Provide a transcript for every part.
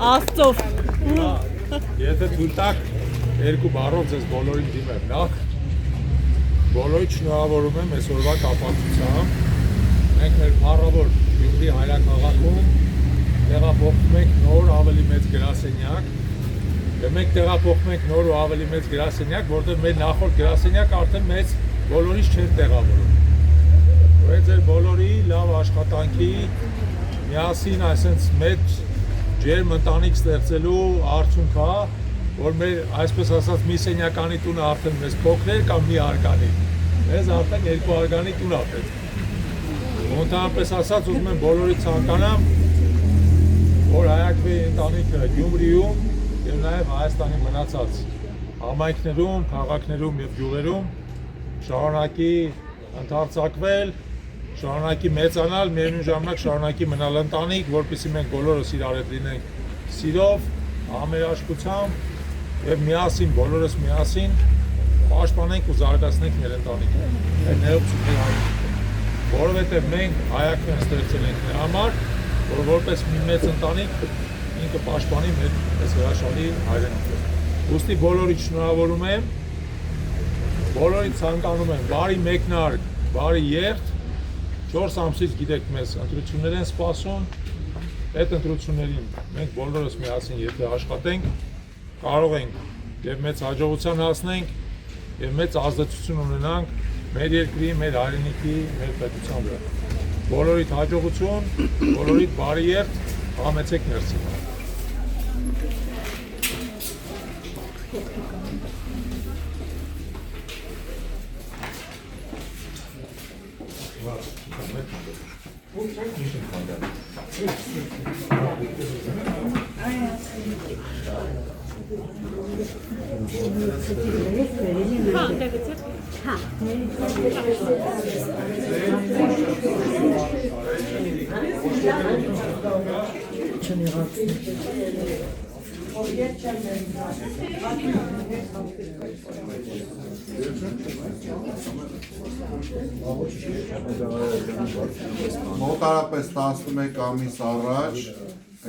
Աստծով։ Եթե թույլ տաք երկու բառով ձեզ բոլորին դիմեմ նախ բոլորիդ շնորհավորում եմ այսօրվա կապակցությամբ մենք մեր փառավոր Գյումրի հայրաքաղաքում տեղափոխվում ենք նոր ավելի մեծ գրասենյակ եւ մենք տեղափոխվում ենք նոր ու ավելի մեծ գրասենյակ որտեղ մեր նախորդ գրասենյակը արդեն մեծ բոլորից չէր տեղավորում ու ձեր բոլորի լավ աշխատանքի միասին այսպես մեծ ջերմ ընտանիք ստեղծելու արդյունք է, որ մեր այսպես ասած մի սենյականի տունը արդեն մեզ փոքր է կամ մի արգանի։ Մեզ արդեն երկու արգանի տուն է պետք։ Ընդհանրապես ասած ուզում եմ բոլորի ցանկանամ, որ հայակվի ընտանիքը Գյումրիում եւ նաեւ Հայաստանի մնացած համայնքներում, քաղաքներում եւ գյուղերում շարունակի ընդարձակվել շարունակի մեծանալ, միևնույն ժամանակ շարունակի մնալ ընտանիք, որպեսզի մենք բոլորս իրար հետ լինենք սիրով, համերաշխությամբ եւ միասին, բոլորս միասին պաշտպանենք ու զարգացնենք մեր ընտանիքը։ Այդ ներողություն հայրենիքը։ Որովհետեւ մենք հայակներ ստեղծել ենք նրա համար, որ որպես մի մեծ ընտանիք ինքը պաշտպանի մեր այս հրաշալի հայրենիքը։ Ուստի բոլորիդ շնորհավորում եմ, բոլորիդ ցանկանում եմ բարի մեկնարկ, բարի երթ 4 ամսից գիտեք մեզ ընտրություններ են սպասում, այդ ընտրություններին մենք բոլորս միասին եթե աշխատենք, կարող ենք եւ մեծ հաջողության հասնենք եւ մեծ ազդեցություն ունենանք մեր երկրի, մեր հայրենիքի, մեր պետության վրա։ Բոլորիդ հաջողություն, բոլորիդ բարի երթ, համեցեք ներսին։ Մոտարապես 11 ամիս առաջ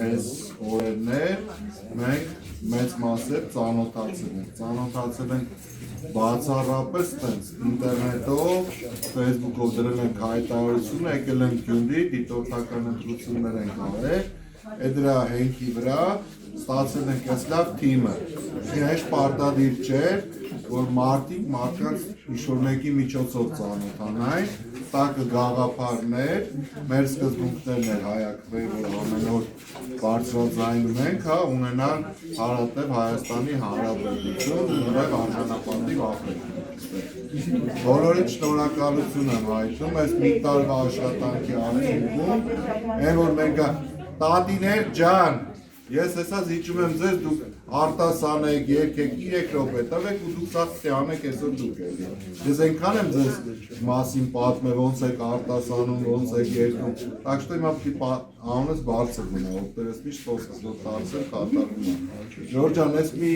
այս օրերներ մենք մեծ մասով ծանոթացել ենք բացառապես տենց ինտերնետով, Facebook-ով դրել ենք հայտարարություն, եկել ենք Գյումրի, դիտորդական ընտրություններ ենք արել, այդ դրա հենքի վրա ստացել ենք այս լավ թիմը։ Հեշտ պարտադիր չէր, որ մարդկանց ինչ-որ մեկի միջոցով ծանոթանային, տակը գաղափարներ, մեր սկզբունքներն էր հայակվի, որ ամեն օր բարձրաձայնում ենք, ունենալ հարատև Հայաստանի Հանրապետություն, ունենալ արժանապատիվ ապրել։ Բոլորիդ շնորհակալություն եմ հայտնում, այս մի տարվա աշխատանքի արդյունքում, այն որ մենք տատիներ ջան, ես հեսա զիջում եմ ձեզ, դուք արտասանեք, երկեք, 3 րոպե տվեք ու դուք սաղ անեք այսօր դուք էլի։ Ես այնքան եմ ձեզ մասին պատմել, ոնց եք արտասանում, ոնց եք երկում, так что հիմա անունս բարձր գնա, որտեղս միշտ խոսքս որ տարսել կատարվում է։ Ժորժ ջան, ես մի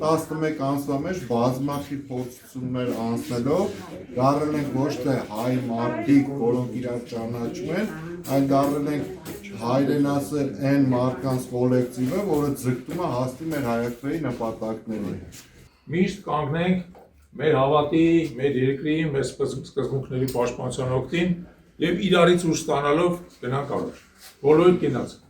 11 ամսվա մեջ բազմաթիվ փորձություններ անցնելով դառել ենք ոչ թե հայ մարդիկ, որոնք իրար ճանաչում են, այլ դառել ենք հայրենասեր այն մարդկանց կոլեկտիվը, որը ձգտում է հասնի մեր հայակվեի նպատակներին։ Միշտ կանգնենք մեր հավատի, մեր երկրի, մեր սկզբունքների պաշտպանության օգտին եւ իրարից ուժ ստանալով գնանք առաջ։ Բոլորիդ գնացեք։